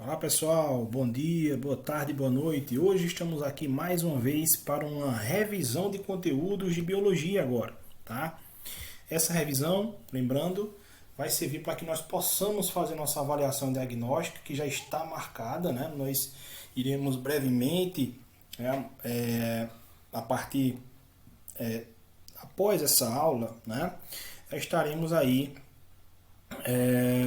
Olá pessoal, bom dia, boa tarde, boa noite. Hoje estamos aqui mais uma vez para uma revisão de conteúdos de biologia agora, tá? Essa revisão, lembrando, vai servir para que nós possamos fazer nossa avaliação diagnóstica, que já está marcada, né? Nós iremos brevemente, a partir após essa aula, né? Estaremos aí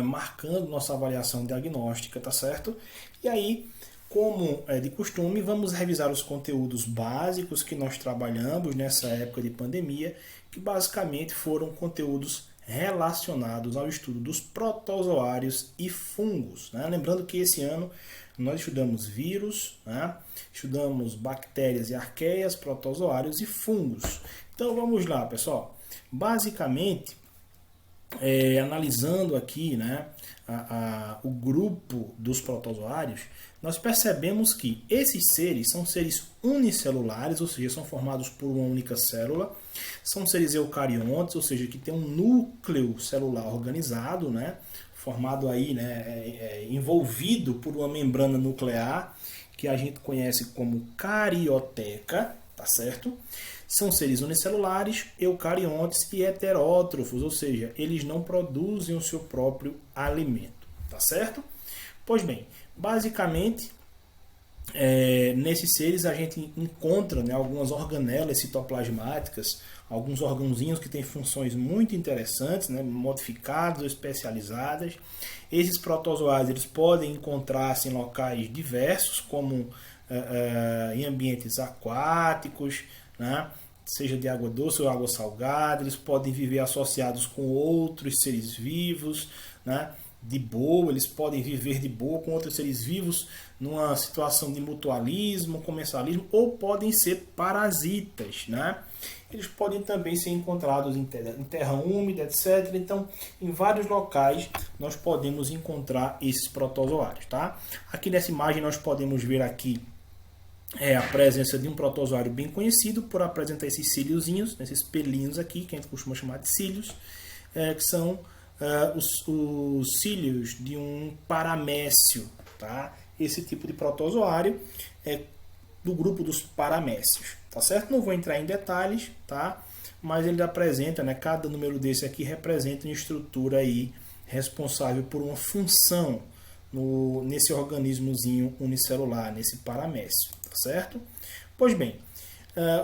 marcando nossa avaliação diagnóstica, tá certo? E aí, como é de costume, vamos revisar os conteúdos básicos que nós trabalhamos nessa época de pandemia, que basicamente foram conteúdos relacionados ao estudo dos protozoários e fungos, né? Lembrando que esse ano nós estudamos vírus, né? Estudamos bactérias e arqueias, protozoários e fungos. Então vamos lá, pessoal. Basicamente, analisando aqui, né, o grupo dos protozoários, nós percebemos que esses seres são seres unicelulares, ou seja, são formados por uma única célula, são seres eucariontes, ou seja, que tem um núcleo celular organizado, né, formado aí, né, envolvido por uma membrana nuclear, que a gente conhece como carioteca, tá certo? São seres unicelulares, eucariontes e heterótrofos, ou seja, eles não produzem o seu próprio alimento, tá certo? Pois bem, basicamente, nesses seres a gente encontra, né, algumas organelas citoplasmáticas, alguns órgãozinhos que têm funções muito interessantes, né, modificadas ou especializadas. Esses protozoários eles podem encontrar-se em locais diversos, como em ambientes aquáticos, né? Seja de água doce ou água salgada, eles podem viver associados com outros seres vivos, né? De boa, eles podem viver de boa com outros seres vivos numa situação de mutualismo, comensalismo, ou podem ser parasitas, né? Eles podem também ser encontrados em terra úmida, etc. Então, em vários locais nós podemos encontrar esses protozoários, tá? Aqui nessa imagem nós podemos ver aqui a presença de um protozoário bem conhecido por apresentar esses cíliozinhos, esses pelinhos aqui, que a gente costuma chamar de cílios, que são os cílios de um paramécio, tá? Esse tipo de protozoário é do grupo dos paramécios, tá certo? Não vou entrar em detalhes, tá? Mas ele apresenta, né? Cada número desse aqui representa uma estrutura aí responsável por uma função nesse organismozinho unicelular, nesse paramécio, tá certo? Pois bem,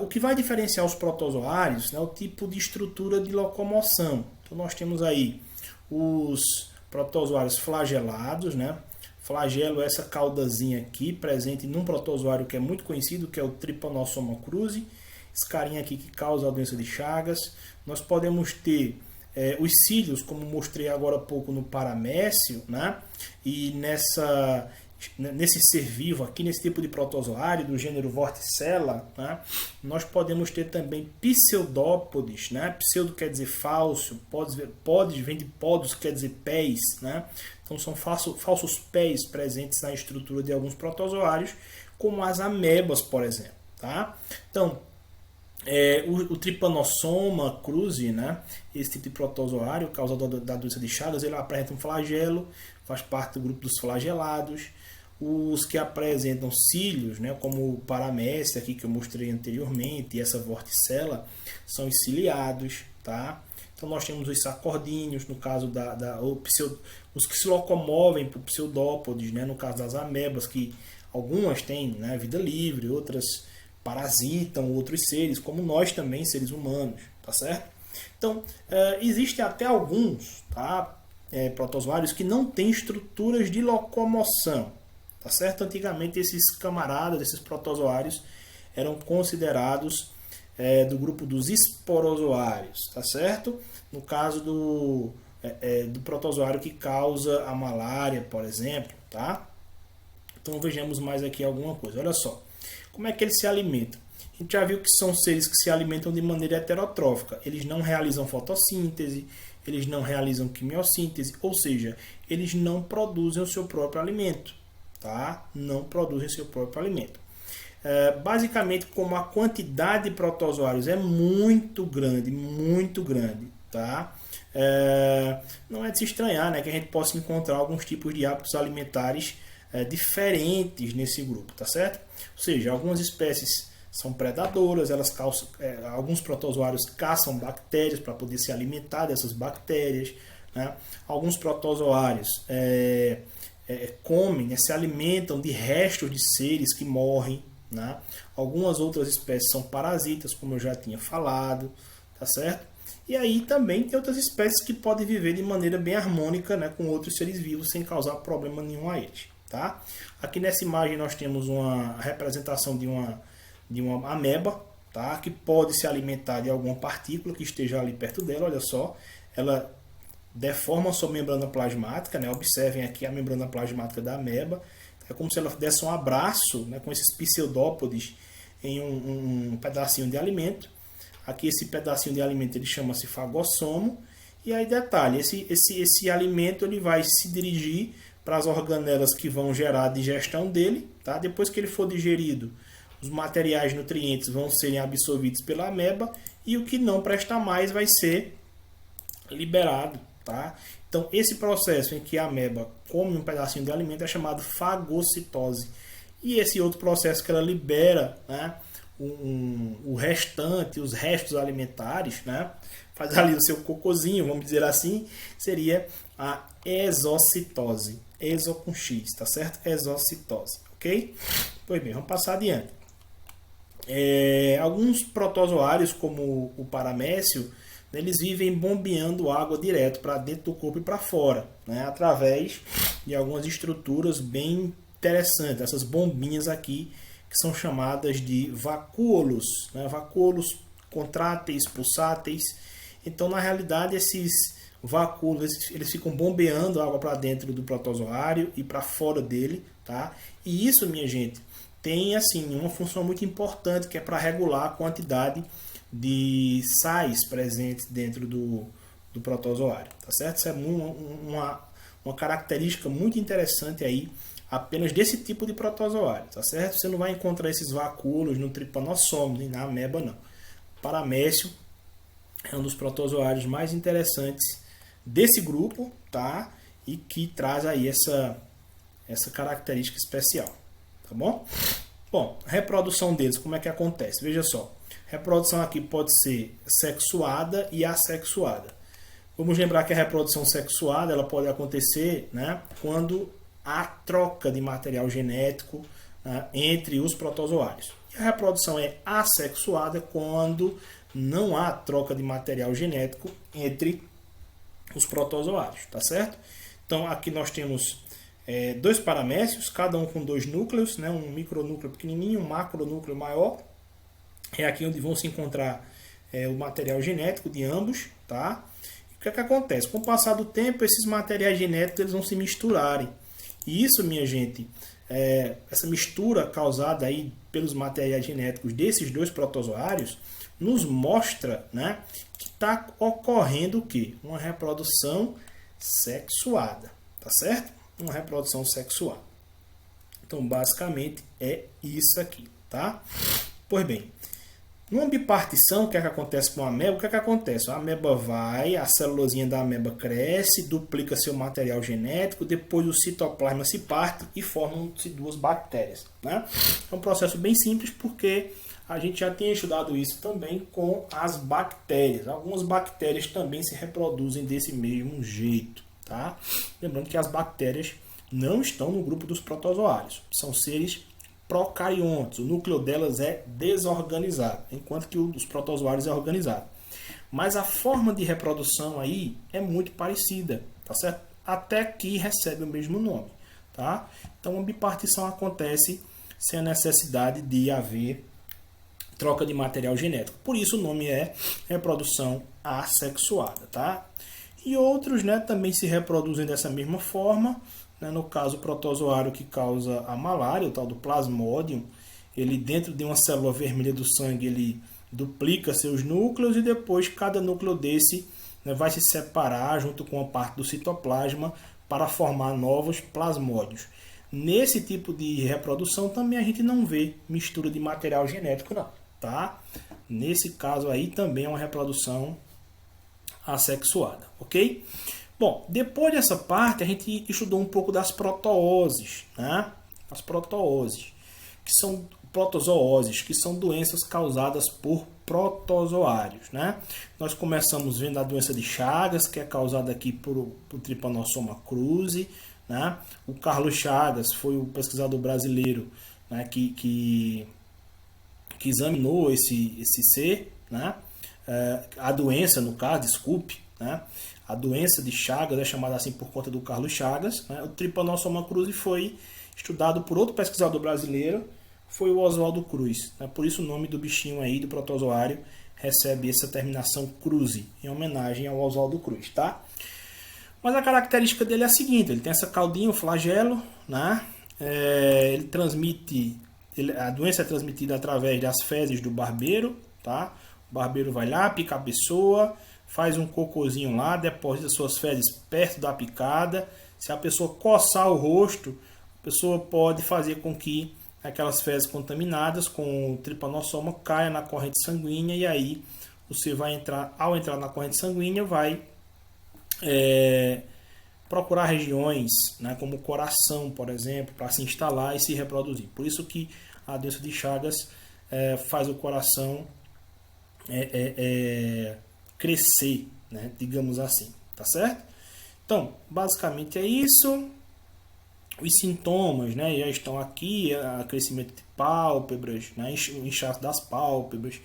o que vai diferenciar os protozoários é o tipo de estrutura de locomoção. Então nós temos aí os protozoários flagelados, né? Flagelo é essa caudazinha aqui, presente num protozoário que é muito conhecido, que é o Trypanosoma cruzi. Esse carinha aqui que causa a doença de Chagas. Nós podemos ter os cílios, como mostrei agora há pouco no paramécio, né? E nesse ser vivo aqui, nesse tipo de protozoário do gênero Vorticella, né? Nós podemos ter também pseudópodes, né? Pseudo quer dizer falso, podes vem de podos, quer dizer pés, né? Então são falsos pés presentes na estrutura de alguns protozoários, como as amebas, por exemplo, tá? Então, o Trypanosoma cruzi, né? Esse tipo de protozoário, causador da doença de Chagas, ele apresenta um flagelo, faz parte do grupo dos flagelados. Os que apresentam cílios, né, como o paramécia aqui que eu mostrei anteriormente, e essa vorticela, são os ciliados, tá? Então nós temos os sacordíneos, no caso os que se locomovem por pseudópodes, né, no caso das amebas, que algumas têm, né, vida livre, outras parasitam outros seres, como nós também, seres humanos, tá certo? Então, existem até alguns, tá, protozoários que não têm estruturas de locomoção, tá certo? Antigamente esses camaradas, esses protozoários, eram considerados do grupo dos esporozoários, tá certo? No caso do protozoário que causa a malária, por exemplo, tá? Então vejamos mais aqui alguma coisa. Olha só, como é que eles se alimentam? A gente já viu que são seres que se alimentam de maneira heterotrófica. Eles não realizam fotossíntese, eles não realizam quimiossíntese, ou seja, eles não produzem o seu próprio alimento, tá? Não produzem o seu próprio alimento. Basicamente, como a quantidade de protozoários é muito grande, tá? Não é de se estranhar, né, que a gente possa encontrar alguns tipos de hábitos alimentares diferentes nesse grupo, tá certo? Ou seja, algumas espécies são predadoras, elas alguns protozoários caçam bactérias para poder se alimentar dessas bactérias, né? Alguns protozoários comem, né, se alimentam de restos de seres que morrem, né? Algumas outras espécies são parasitas, como eu já tinha falado, tá certo? E aí também tem outras espécies que podem viver de maneira bem harmônica, né, com outros seres vivos sem causar problema nenhum a eles, tá? Aqui nessa imagem nós temos uma representação de uma ameba, tá? Que pode se alimentar de alguma partícula que esteja ali perto dela. Olha só, ela deforma a sua membrana plasmática, né? Observem aqui a membrana plasmática da ameba. É como se ela desse um abraço, né, com esses pseudópodes em um pedacinho de alimento. Aqui esse pedacinho de alimento ele chama-se fagossomo. E aí detalhe, esse alimento ele vai se dirigir para as organelas que vão gerar a digestão dele, tá? Depois que ele for digerido, os materiais nutrientes vão serem absorvidos pela ameba e o que não presta mais vai ser liberado, tá? Então, esse processo em que a ameba come um pedacinho de alimento é chamado fagocitose. E esse outro processo que ela libera, né, o restante, os restos alimentares, né, faz ali o seu cocôzinho, vamos dizer assim, seria a exocitose. Exo com X, tá certo? Exocitose, ok? Pois bem, vamos passar adiante. Alguns protozoários, como o paramécio, eles vivem bombeando água direto para dentro do corpo e para fora, né, através de algumas estruturas bem interessantes, essas bombinhas aqui, que são chamadas de vacúolos, né, vacúolos contráteis, pulsáteis. Então, na realidade, esses vacúolos eles ficam bombeando água para dentro do protozoário e para fora dele, tá? E isso, minha gente, tem assim uma função muito importante, que é para regular a quantidade de sais presentes dentro do protozoário, tá certo? Isso é uma característica muito interessante aí apenas desse tipo de protozoário, tá certo? Você não vai encontrar esses vacúolos no Trypanosoma, nem na ameba, não. O paramécio é um dos protozoários mais interessantes desse grupo, tá? E que traz aí essa característica especial, tá bom? Bom, a reprodução deles, como é que acontece? Veja só, reprodução aqui pode ser sexuada e assexuada. Vamos lembrar que a reprodução sexuada ela pode acontecer, né, quando há troca de material genético, né, entre os protozoários. E a reprodução é assexuada quando não há troca de material genético entre os protozoários, tá certo? Então aqui nós temos dois paramécios, cada um com dois núcleos, né, um micronúcleo pequenininho, um macronúcleo maior. É aqui onde vão se encontrar o material genético de ambos, tá? E o que é que acontece? Com o passar do tempo, esses materiais genéticos eles vão se misturarem. E isso, minha gente, essa mistura causada aí pelos materiais genéticos desses dois protozoários nos mostra, né, que está ocorrendo o quê? Uma reprodução sexuada, tá certo? Uma reprodução sexuada. Então, basicamente, é isso aqui, tá? Pois bem, numa bipartição, o que é que acontece com a ameba? O que é que acontece? A ameba vai, a celulazinha da ameba cresce, duplica seu material genético, depois o citoplasma se parte e formam-se duas bactérias, né? É um processo bem simples porque a gente já tinha estudado isso também com as bactérias. Algumas bactérias também se reproduzem desse mesmo jeito, tá? Lembrando que as bactérias não estão no grupo dos protozoários, são seres procariontes, o núcleo delas é desorganizado, enquanto que o dos protozoários é organizado. Mas a forma de reprodução aí é muito parecida, tá certo? Até que recebe o mesmo nome, tá? Então a bipartição acontece sem a necessidade de haver troca de material genético. Por isso o nome é reprodução assexuada, tá? E outros, né, também se reproduzem dessa mesma forma. No caso, o protozoário que causa a malária, o tal do Plasmodium, ele dentro de uma célula vermelha do sangue, ele duplica seus núcleos e depois cada núcleo desse, né, vai se separar junto com a parte do citoplasma para formar novos plasmódios. Nesse tipo de reprodução também a gente não vê mistura de material genético, não, tá? Nesse caso aí também é uma reprodução assexuada, ok? Bom, depois dessa parte a gente estudou um pouco das protooses, né? As protooses, que são protozooses, que são doenças causadas por protozoários, né? Nós começamos vendo a doença de Chagas, que é causada aqui por Trypanosoma cruzi, né? O Carlos Chagas foi o pesquisador brasileiro, né, que examinou esse ser, né? A doença, no caso, desculpe, né? A doença de Chagas é chamada assim por conta do Carlos Chagas, né? O Trypanosoma cruzi foi estudado por outro pesquisador brasileiro, foi o Oswaldo Cruz, né? Por isso o nome do bichinho aí, do protozoário, recebe essa terminação cruzi, em homenagem ao Oswaldo Cruz, tá? Mas a característica dele é a seguinte, ele tem essa caudinha, o flagelo, né? Ele transmite, a doença é transmitida através das fezes do barbeiro, tá? O barbeiro vai lá, pica a pessoa, faz um cocôzinho lá, deposita suas fezes perto da picada. Se a pessoa coçar o rosto, a pessoa pode fazer com que aquelas fezes contaminadas com o Trypanosoma caia na corrente sanguínea, e aí você vai entrar, ao entrar na corrente sanguínea, vai procurar regiões, né, como o coração, por exemplo, para se instalar e se reproduzir. Por isso que a doença de Chagas faz o coração crescer, né, digamos assim, tá certo? Então, basicamente é isso. Os sintomas, né, já estão aqui: crescimento de pálpebras, né, o inchaço das pálpebras,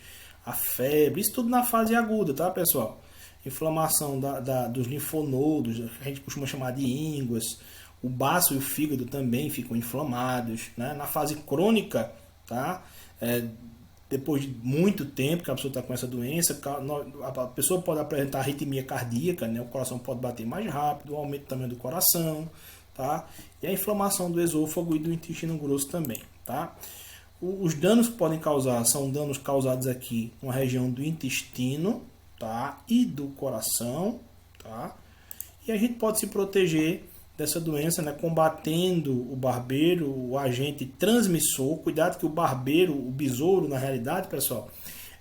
a febre, isso tudo na fase aguda, tá, pessoal? Inflamação dos linfonodos, que a gente costuma chamar de ínguas, o baço e o fígado também ficam inflamados, né? Na fase crônica, tá? Depois de muito tempo que a pessoa está com essa doença, a pessoa pode apresentar arritmia cardíaca, né? O coração pode bater mais rápido, o aumento também do coração, tá? E a inflamação do esôfago e do intestino grosso também, tá? Os danos que podem causar são danos causados aqui na região do intestino, tá? E do coração, tá? E a gente pode se proteger dessa doença, né, combatendo o barbeiro, o agente transmissor. Cuidado que o barbeiro, o besouro, na realidade, pessoal,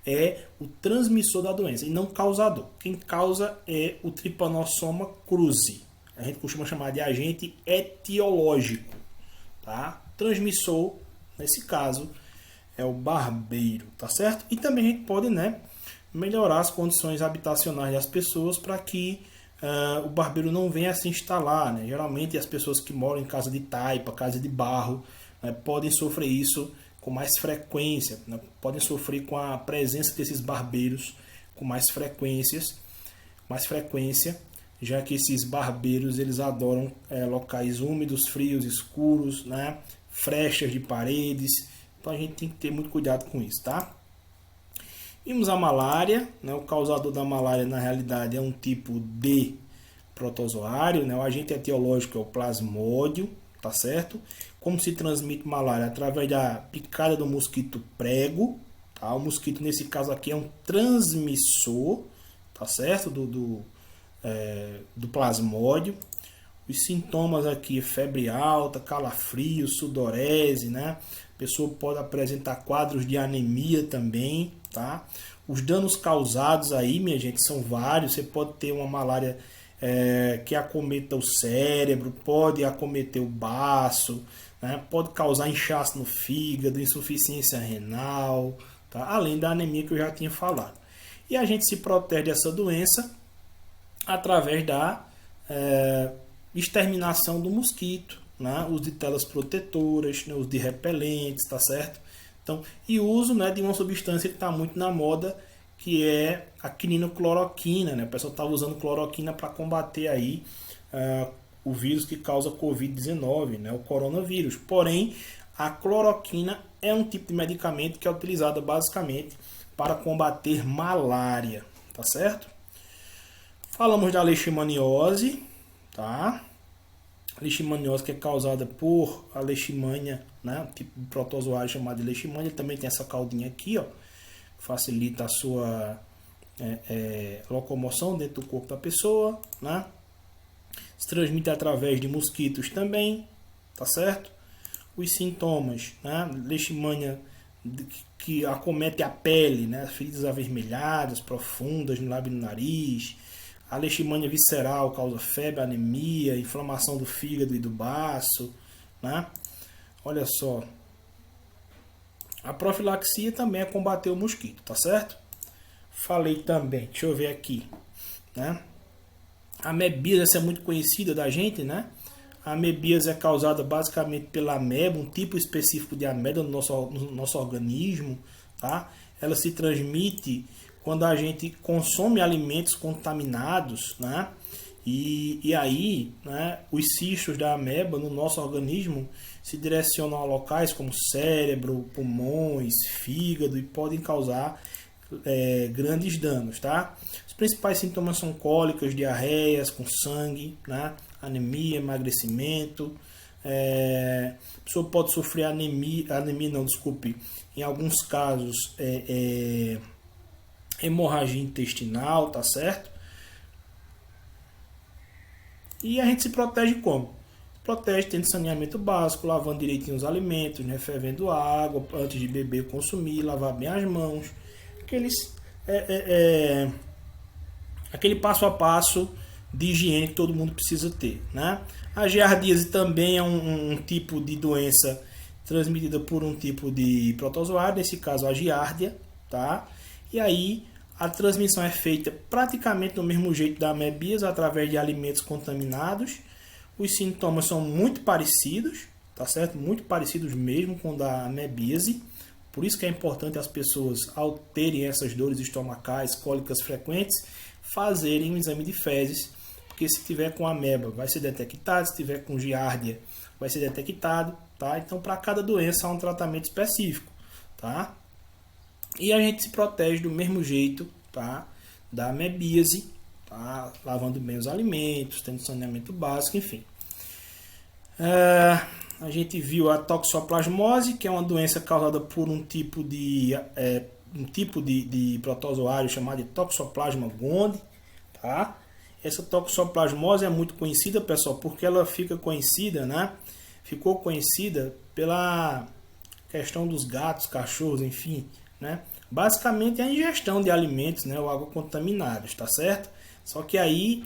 é o transmissor da doença e não causador. Quem causa é o Trypanosoma cruzi. A gente costuma chamar de agente etiológico, tá? Transmissor, nesse caso, é o barbeiro, tá certo? E também a gente pode, né, melhorar as condições habitacionais das pessoas para que o barbeiro não venha a se instalar, né? Geralmente as pessoas que moram em casa de taipa, casa de barro, né, podem sofrer isso com mais frequência, né? Podem sofrer com a presença desses barbeiros com mais frequência, já que esses barbeiros eles adoram locais úmidos, frios, escuros, né? Frechas de paredes. Então a gente tem que ter muito cuidado com isso, tá? Vimos a malária, né? O causador da malária na realidade é um tipo de protozoário, né? O agente etiológico é o plasmódio, tá certo? Como se transmite malária? Através da picada do mosquito prego, tá? O mosquito nesse caso aqui é um transmissor, tá certo? Do plasmódio. Os sintomas aqui: febre alta, calafrio, sudorese, né? A pessoa pode apresentar quadros de anemia também, tá? Os danos causados aí, minha gente, são vários. Você pode ter uma malária que acometa o cérebro, pode acometer o baço, né? Pode causar inchaço no fígado, insuficiência renal, tá? Além da anemia que eu já tinha falado. E a gente se protege dessa doença através da exterminação do mosquito, né? Uso de telas protetoras, né? Uso de repelentes, tá certo? Então, e o uso, né, de uma substância que está muito na moda, que é a quininocloroquina, né? O pessoal está usando cloroquina para combater aí o vírus que causa Covid-19, né? O coronavírus. Porém, a cloroquina é um tipo de medicamento que é utilizado basicamente para combater malária, tá certo? Falamos da leishmaniose, tá? A leishmaniose que é causada por a leishmania, né? Um tipo de protozoário chamado de leishmania. Ele também tem essa caudinha aqui, ó, que facilita a sua locomoção dentro do corpo da pessoa, né? Se transmite através de mosquitos também, tá certo? Os sintomas, né? Leishmania que acomete a pele, né? Feridas avermelhadas, profundas no lábio e no nariz, A leishmania visceral causa febre, anemia, inflamação do fígado e do baço, né? Olha só. A profilaxia também é combater o mosquito, tá certo? Falei também, deixa eu ver aqui, né? A amebíase, essa é muito conhecida da gente, né? A amebíase é causada basicamente pela ameba, um tipo específico de ameba no nosso organismo, tá? Ela se transmite quando a gente consome alimentos contaminados, né? E aí, né, os cistos da ameba no nosso organismo se direcionam a locais como cérebro, pulmões, fígado e podem causar grandes danos, tá? Os principais sintomas são cólicas, diarreias com sangue, né? Anemia, emagrecimento. A pessoa pode sofrer em alguns casos hemorragia intestinal, tá certo? E a gente se protege como? Protege tendo saneamento básico, lavando direitinho os alimentos, né? Fervendo água antes de beber e consumir, lavar bem as mãos. Aquele passo a passo de higiene que todo mundo precisa ter, né? A giardíase também é um tipo de doença transmitida por um tipo de protozoário, nesse caso a giardia, tá? E aí a transmissão é feita praticamente do mesmo jeito da amebíase, através de alimentos contaminados. Os sintomas são muito parecidos, tá certo? Muito parecidos mesmo com o da amebíase. Por isso que é importante as pessoas, ao terem essas dores estomacais, cólicas frequentes, fazerem um exame de fezes, porque se tiver com ameba vai ser detectado, se tiver com giardia vai ser detectado, tá? Então para cada doença há um tratamento específico, tá? E a gente se protege do mesmo jeito, tá? Da amebíase, tá? Lavando bem os alimentos, tendo saneamento básico, enfim. A gente viu a toxoplasmose, que é uma doença causada por um tipo de protozoário chamado de Toxoplasma gondii, tá? Essa toxoplasmose é muito conhecida, pessoal, porque ela fica conhecida, né? Ficou conhecida pela questão dos gatos, cachorros, enfim, né? Basicamente é a ingestão de alimentos, né, ou água contaminados, tá certo? Só que aí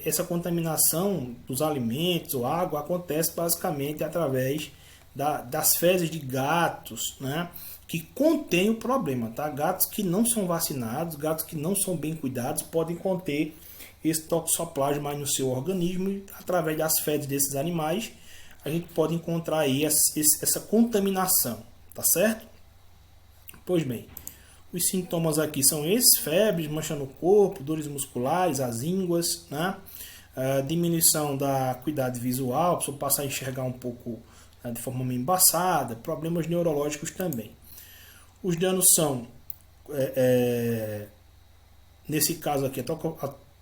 essa contaminação dos alimentos ou água acontece basicamente através das fezes de gatos, né, que contém o problema, tá? Gatos que não são vacinados, gatos que não são bem cuidados podem conter esse toxoplasma no seu organismo e através das fezes desses animais a gente pode encontrar aí essa contaminação, tá certo? Pois bem, os sintomas aqui são esses: febre, mancha no corpo, dores musculares, as ínguas, né? Diminuição da acuidade visual, a pessoa passa a enxergar um pouco, né, de forma meio embaçada, problemas neurológicos também. Os danos são, nesse caso aqui, a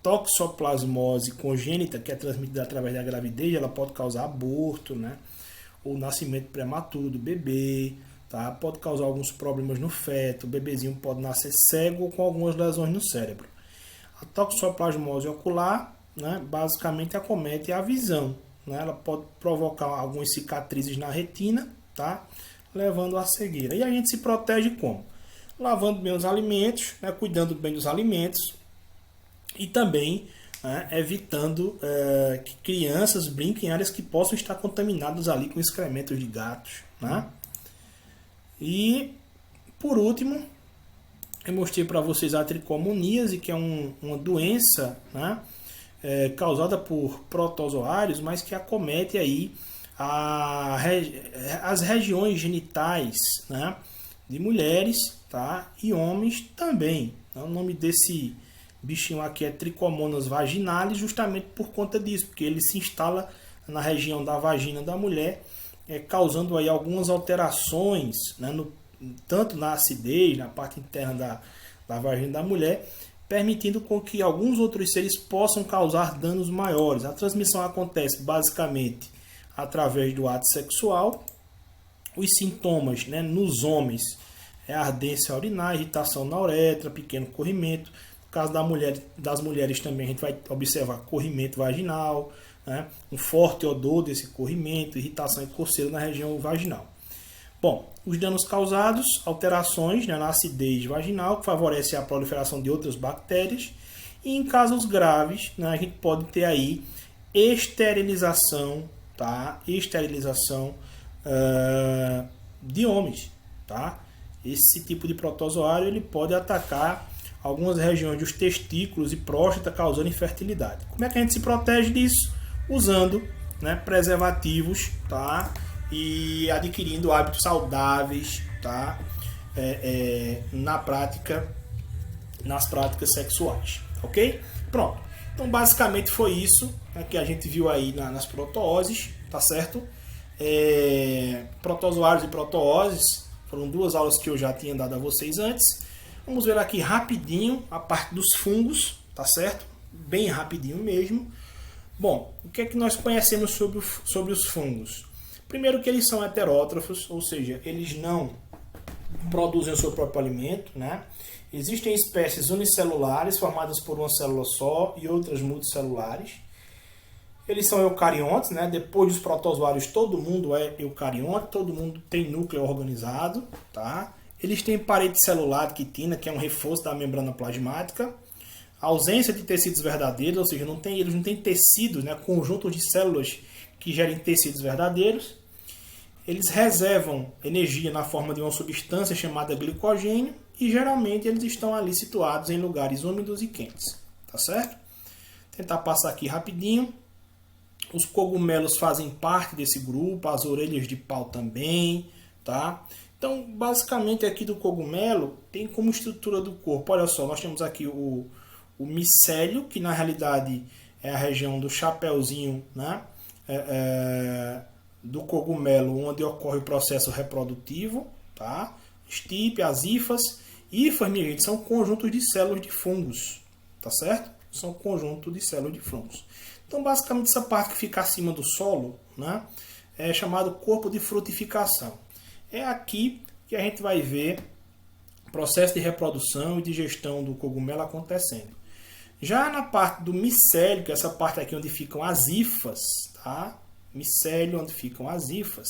toxoplasmose congênita, que é transmitida através da gravidez, ela pode causar aborto, né? Ou nascimento prematuro do bebê. Tá? Pode causar alguns problemas no feto, o bebezinho pode nascer cego ou com algumas lesões no cérebro. A toxoplasmose ocular, né, basicamente acomete a visão, né? Ela pode provocar algumas cicatrizes na retina, tá? Levando à cegueira. E a gente se protege como? Lavando bem os alimentos, né, cuidando bem dos alimentos e também, né, evitando que crianças brinquem em áreas que possam estar contaminadas ali com excrementos de gatos, né? E, por último, eu mostrei para vocês a tricomoníase, que é uma doença, né, causada por protozoários, mas que acomete aí as regiões genitais, né, de mulheres, tá, e homens também. O nome desse bichinho aqui é Trichomonas vaginalis, justamente por conta disso, porque ele se instala na região da vagina da mulher, causando aí algumas alterações, né, tanto na acidez, na parte interna da vagina da mulher, permitindo com que alguns outros seres possam causar danos maiores. A transmissão acontece basicamente através do ato sexual. Os sintomas, né, nos homens é ardência urinar, irritação na uretra, pequeno corrimento. No caso das mulheres também a gente vai observar corrimento vaginal, né, um forte odor desse corrimento, irritação e coceira na região vaginal. Bom, os danos causados, alterações, né, na acidez vaginal, que favorece a proliferação de outras bactérias, E em casos graves, né, a gente pode ter aí esterilização, tá? Esterilização de homens, tá? Esse tipo de protozoário ele pode atacar algumas regiões dos testículos e próstata, causando infertilidade. Como é que a gente se protege disso? Usando, né, preservativos, tá? E adquirindo hábitos saudáveis, tá? Nas práticas sexuais, ok? Pronto. Então basicamente foi isso, né, que a gente viu aí nas protooses, tá certo? Protozoários e protooses foram duas aulas que eu já tinha dado a vocês antes. Vamos ver aqui rapidinho a parte dos fungos, tá certo? Bem rapidinho mesmo. Bom, o que é que nós conhecemos sobre os fungos? Primeiro que eles são heterótrofos, ou seja, eles não produzem o seu próprio alimento, né? Existem espécies unicelulares formadas por uma célula só e outras multicelulares. Eles são eucariontes, né? Depois dos protozoários, todo mundo é eucarionte, todo mundo tem núcleo organizado, tá? Eles têm parede celular de quitina, que é um reforço da membrana plasmática. A ausência de tecidos verdadeiros, ou seja, eles não têm tecidos, né? Conjuntos de células que gerem tecidos verdadeiros. Eles reservam energia na forma de uma substância chamada glicogênio e geralmente eles estão ali situados em lugares úmidos e quentes, tá certo? Vou tentar passar aqui rapidinho. Os cogumelos fazem parte desse grupo, as orelhas de pau também, tá? Então, basicamente aqui do cogumelo tem como estrutura do corpo. Olha só, nós temos aqui o micélio, que na realidade é a região do chapéuzinho, né? Do cogumelo, onde ocorre o processo reprodutivo, tá? Estipe, as hifas. Hifas, minha gente, são conjuntos de células de fungos, tá certo? São conjuntos de células de fungos. Então, basicamente, essa parte que fica acima do solo, né, é chamado corpo de frutificação. É aqui que a gente vai ver o processo de reprodução e digestão do cogumelo acontecendo. Já na parte do micélio, que é essa parte aqui onde ficam as hifas, tá? Micélio, onde ficam as hifas,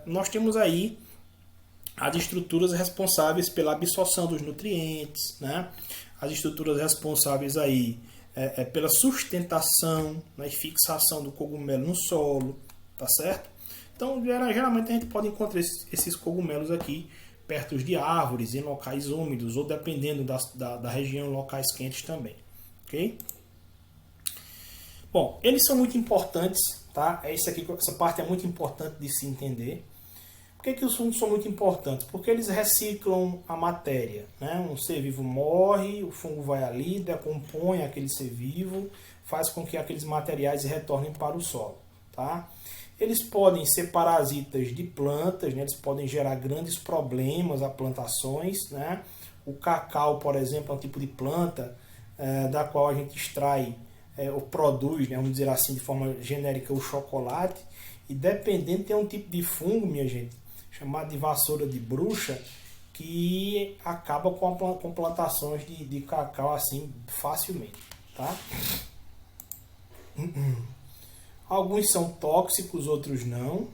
nós temos aí as estruturas responsáveis pela absorção dos nutrientes, né? As estruturas responsáveis aí pela sustentação, né, e fixação do cogumelo no solo, tá certo? Então, geralmente a gente pode encontrar esses cogumelos aqui perto de árvores, em locais úmidos, ou dependendo da região, locais quentes também, ok? Bom, eles são muito importantes, tá? Essa parte é muito importante de se entender. Por que os fungos são muito importantes? Porque eles reciclam a matéria, né? Um ser vivo morre, o fungo vai ali, decompõe aquele ser vivo, faz com que aqueles materiais retornem para o solo, tá? Eles podem ser parasitas de plantas, né? Eles podem gerar grandes problemas a plantações, né? O cacau, por exemplo, é um tipo de planta da qual a gente extrai ou produz, né? Vamos dizer assim, de forma genérica, o chocolate. E dependendo, tem um tipo de fungo, minha gente, chamado de vassoura de bruxa, que acaba com plantações de cacau assim facilmente, tá? Alguns são tóxicos, outros não,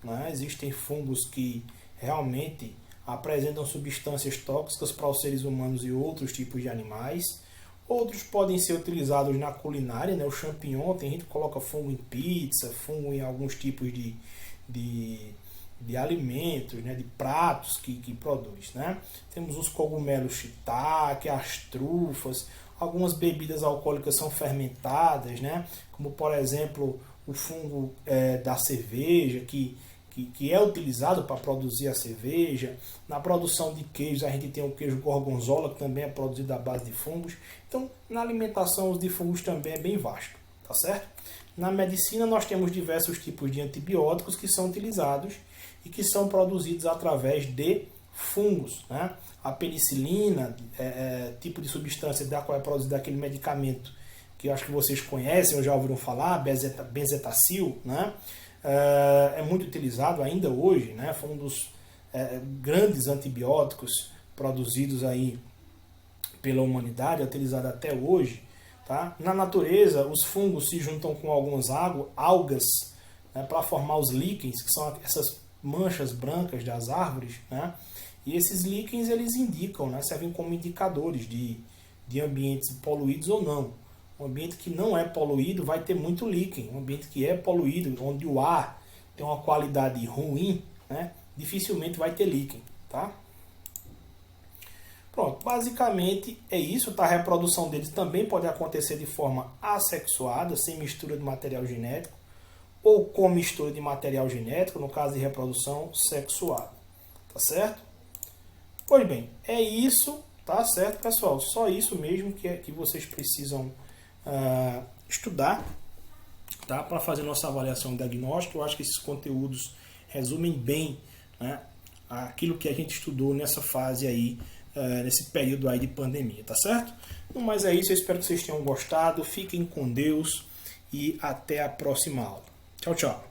né? Existem fungos que realmente apresentam substâncias tóxicas para os seres humanos e outros tipos de animais. Outros podem ser utilizados na culinária, né? O champignon, tem gente que coloca fungo em pizza, fungo em alguns tipos de alimentos, né? De pratos que produz, né? Temos os cogumelos shiitake, as trufas, algumas bebidas alcoólicas são fermentadas, né? Como por exemplo o fungo da cerveja, que é utilizado para produzir a cerveja. Na produção de queijos, a gente tem o queijo gorgonzola, que também é produzido à base de fungos. Então, na alimentação, os de fungos também é bem vasto, tá certo? Na medicina, nós temos diversos tipos de antibióticos que são utilizados e que são produzidos através de fungos, né? A penicilina, tipo de substância da qual é produzido aquele medicamento que eu acho que vocês conhecem ou já ouviram falar, benzetacil, né? É muito utilizado ainda hoje, né? Foi um dos grandes antibióticos produzidos aí pela humanidade, é utilizado até hoje, tá? Na natureza, os fungos se juntam com algumas algas, né, para formar os líquens, que são essas manchas brancas das árvores, né? E esses líquens eles indicam, né, servem como indicadores de de ambientes poluídos ou não. Um ambiente que não é poluído vai ter muito líquen. Um ambiente que é poluído, onde o ar tem uma qualidade ruim, né, dificilmente vai ter líquen, tá? Pronto, basicamente é isso, tá? A reprodução deles também pode acontecer de forma assexuada, sem mistura de material genético, ou com mistura de material genético, no caso de reprodução sexuada, tá certo? Pois bem, é isso, tá certo, pessoal? Só isso mesmo que vocês precisam estudar, tá? Para fazer nossa avaliação diagnóstica. Eu acho que esses conteúdos resumem bem, né, aquilo que a gente estudou nessa fase aí, nesse período aí de pandemia, tá certo? Mas é isso, eu espero que vocês tenham gostado, fiquem com Deus e até a próxima aula. Tchau, tchau.